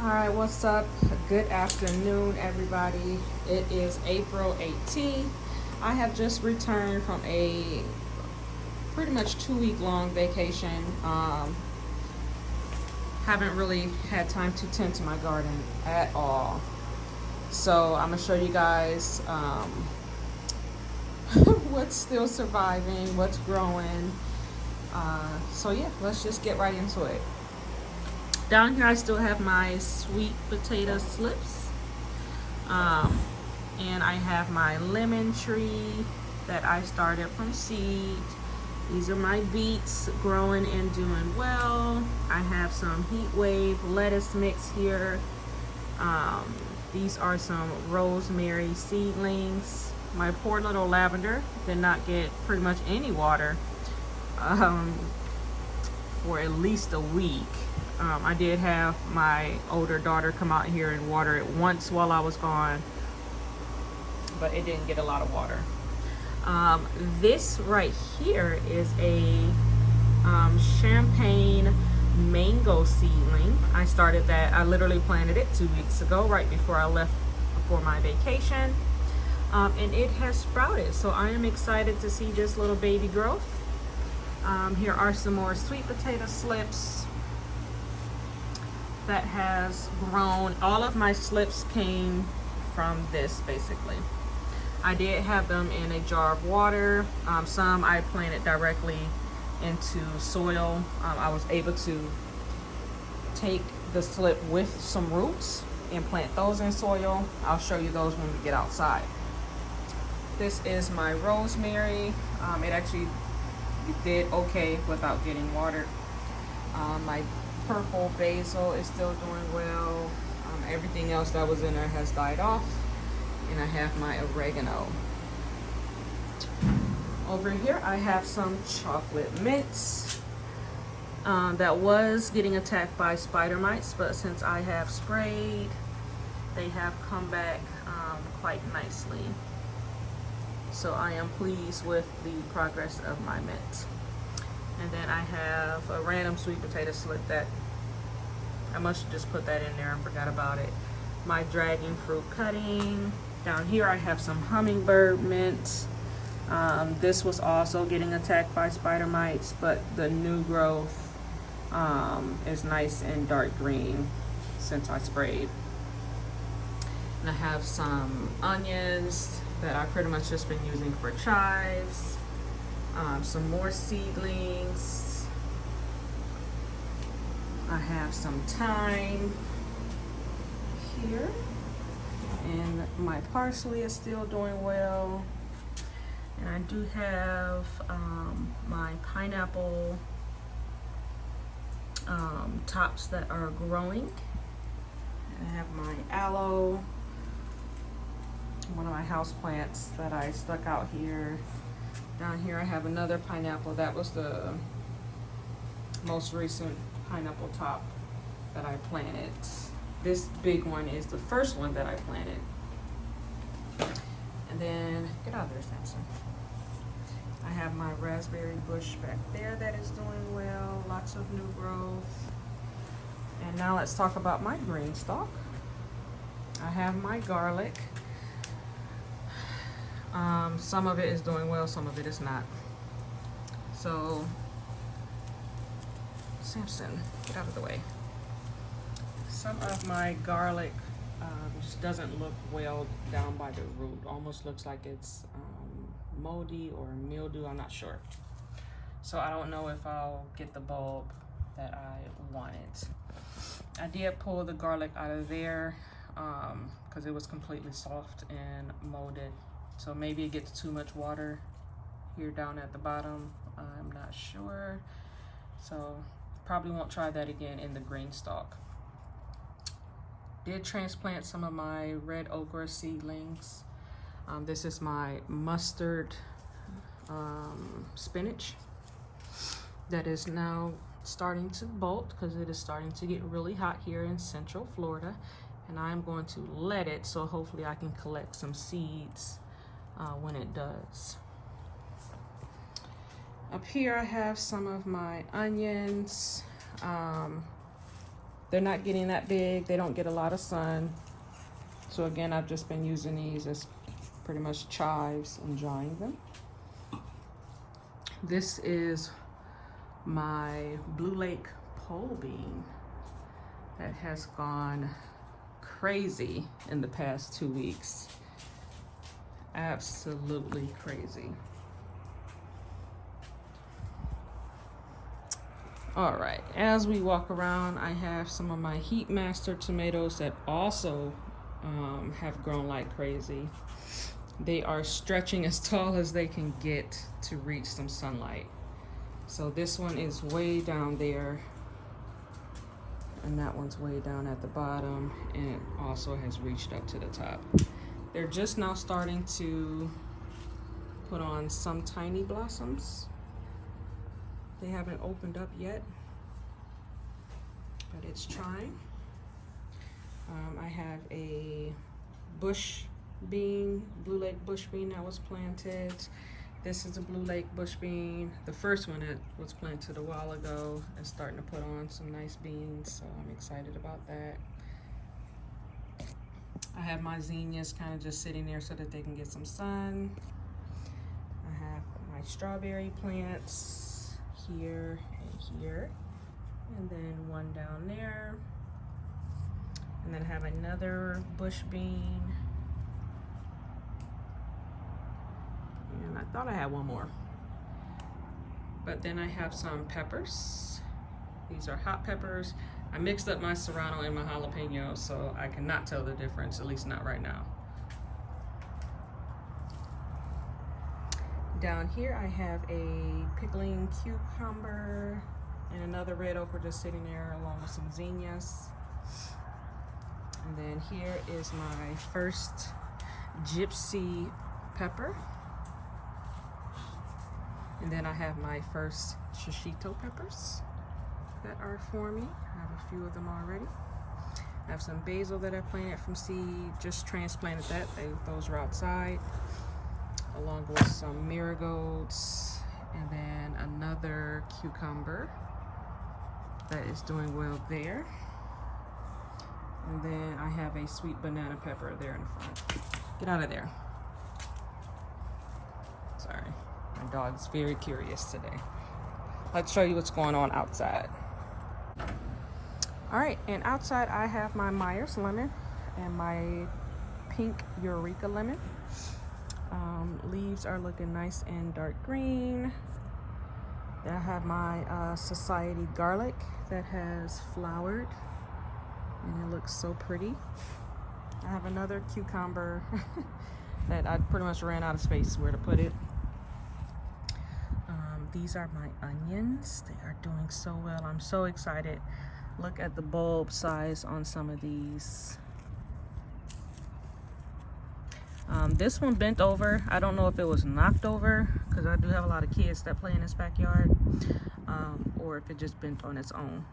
All right, what's up? Good afternoon, everybody. It is April 18th. I have just returned from a pretty much 2 week long vacation. Haven't really had time to tend to my garden at all. So I'm gonna show you guys what's still surviving, what's growing. So yeah, let's just get right into it. Down here I still have my sweet potato slips. And I have my lemon tree that I started from seed. These are my beets growing and doing well. I have some heat wave lettuce mix here. These are some rosemary seedlings. My poor little lavender did not get pretty much any water for at least a week. I did have my older daughter come out here and water it once while I was gone, but it didn't get a lot of water. This right here is a champagne mango seedling. I started that, I literally planted it 2 weeks ago, right before I left for my vacation. And it has sprouted, so I am excited to see this little baby growth. Here are some more sweet potato slips that has grown. All of my slips came from this basically. I did have them in a jar of water. Some I planted directly into soil. I was able to take the slip with some roots and plant those in soil. I'll show you those when we get outside. This is my rosemary. It actually did okay without getting watered. My purple basil is still doing well. Everything else that was in there has died off. And I have my oregano. Over here I have some chocolate mints that was getting attacked by spider mites, but since I have sprayed, they have come back quite nicely. So I am pleased with the progress of my mint. And then I have a random sweet potato slip that I must have just put that in there and forgot about it. My dragon fruit cutting. Down here I have some hummingbird mints. This was also getting attacked by spider mites, but the new growth is nice and dark green since I sprayed. And I have some onions that I've pretty much just been using for chives. Some more seedlings. I have some thyme here, and my parsley is still doing well. And I do have my pineapple tops that are growing. And I have my aloe, one of my house plants that I stuck out here. Down here I have another pineapple. That was the most recent pineapple top that I planted. This big one is the first one that I planted. And then, get out of there, Samson. I have my raspberry bush back there that is doing well. Lots of new growth. And now let's talk about my green stalk. I have my garlic. Some of it is doing well, some of it is not. So, Samson, get out of the way. Some of my garlic just doesn't look well down by the root. Almost looks like it's moldy or mildew, I'm not sure. So I don't know if I'll get the bulb that I wanted. I did pull the garlic out of there because it was completely soft and molded. So maybe it gets too much water here down at the bottom. I'm not sure. So probably won't try that again in the green stalk. Did transplant some of my red okra seedlings. This is my mustard spinach that is now starting to bolt because it is starting to get really hot here in Central Florida. And I'm going to let it, so hopefully I can collect some seeds when it does. Up here I have some of my onions. They're not getting that big. They don't get a lot of sun. So again, I've just been using these as pretty much chives and drying them. This is my Blue Lake pole bean that has gone crazy in the past 2 weeks. Absolutely crazy. All right, as we walk around, I have some of my Heat Master tomatoes that also have grown like crazy. They are stretching as tall as they can get to reach some sunlight. So this one is way down there, and that one's way down at the bottom, and it also has reached up to the top. They're just now starting to put on some tiny blossoms. They haven't opened up yet, but it's trying. I have a bush bean, Blue Lake bush bean that was planted. This is a Blue Lake bush bean. The first one that was planted a while ago is starting to put on some nice beans, so I'm excited about that. I have my zinnias kind of just sitting there so that they can get some sun. I have my strawberry plants here and here, and then one down there. And then I have another bush bean. And I thought I had one more. But then I have some peppers. These are hot peppers. I mixed up my serrano and my jalapeno, so I cannot tell the difference, at least not right now. Down here I have a pickling cucumber and another red okra just sitting there along with some zinnias. And then here is my first gypsy pepper. And then I have my first shishito peppers that are forming. I have a few of them already. I have some basil that I planted from seed, just transplanted that. Those are outside, along with some marigolds, and then another cucumber that is doing well there. And then I have a sweet banana pepper there in the front. Get out of there. Sorry, my dog's very curious today. Let's show you what's going on outside. All right, and outside I have my Myers lemon and my pink Eureka lemon. Leaves are looking nice and dark green. Then I have my Society garlic that has flowered, and it looks so pretty. I have another cucumber that I pretty much ran out of space where to put it. These are my onions. They are doing so well. I'm so excited. Look at the bulb size on some of these. This one bent over. I don't know if it was knocked over, because I do have a lot of kids that play in this backyard, or if it just bent on its own.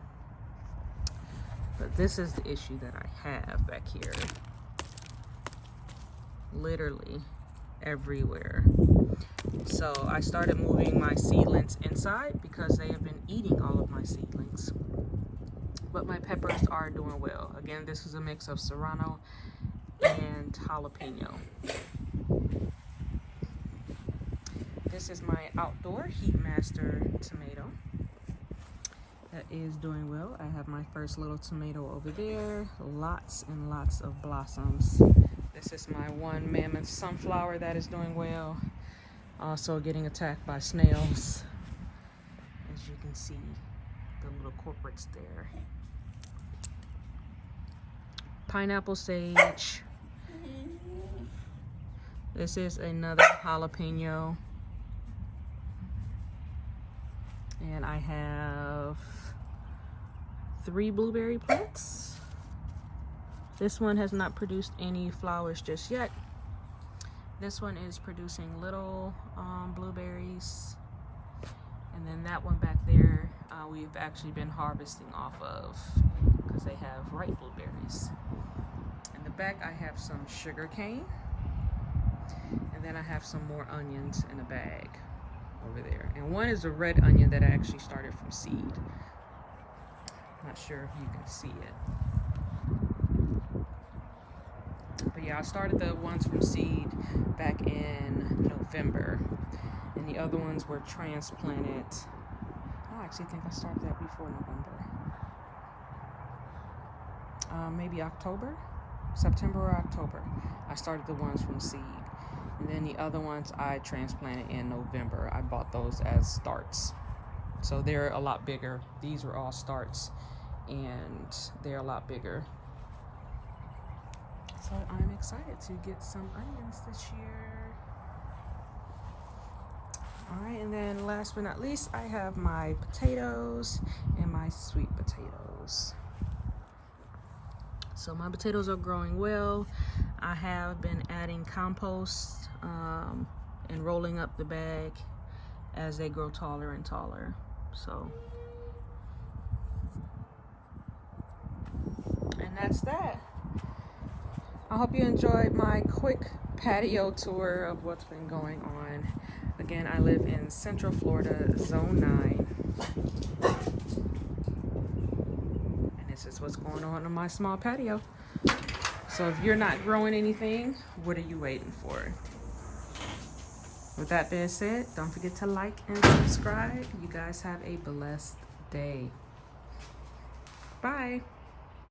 But this is the issue that I have back here. Literally everywhere. So I started moving my seedlings inside because they have been eating all of my seedlings. But my peppers are doing well. Again, this is a mix of serrano and jalapeno. This is my outdoor Heat Master tomato that is doing well. I have my first little tomato over there. Lots and lots of blossoms. This is my one Mammoth Sunflower that is doing well. Also getting attacked by snails. As you can see, the little corporates there. Pineapple sage. This is another jalapeno. And I have 3 blueberry plants. This one has not produced any flowers just yet. This one is producing little blueberries. And then that one back there, we've actually been harvesting off of because they have ripe blueberries. In the back, I have some sugar cane. And then I have some more onions in a bag over there. And one is a red onion that I actually started from seed. Not sure if you can see it. But yeah, I started the ones from seed back in November. And the other ones were transplanted. I actually think I started that before November. Maybe October? September or October. I started the ones from seed. And then the other ones I transplanted in November. I bought those as starts. So they're a lot bigger. These were all starts and they're a lot bigger. So I'm excited to get some onions this year. Alright, and then last but not least, I have my potatoes and my sweet potatoes. So my potatoes are growing well. I have been adding compost and rolling up the bag as they grow taller and taller. So, and that's that. I hope you enjoyed my quick patio tour of what's been going on. Again, I live in Central Florida, Zone 9. And this is what's going on my small patio. So if you're not growing anything, what are you waiting for? With that being said, don't forget to like and subscribe. You guys have a blessed day. Bye.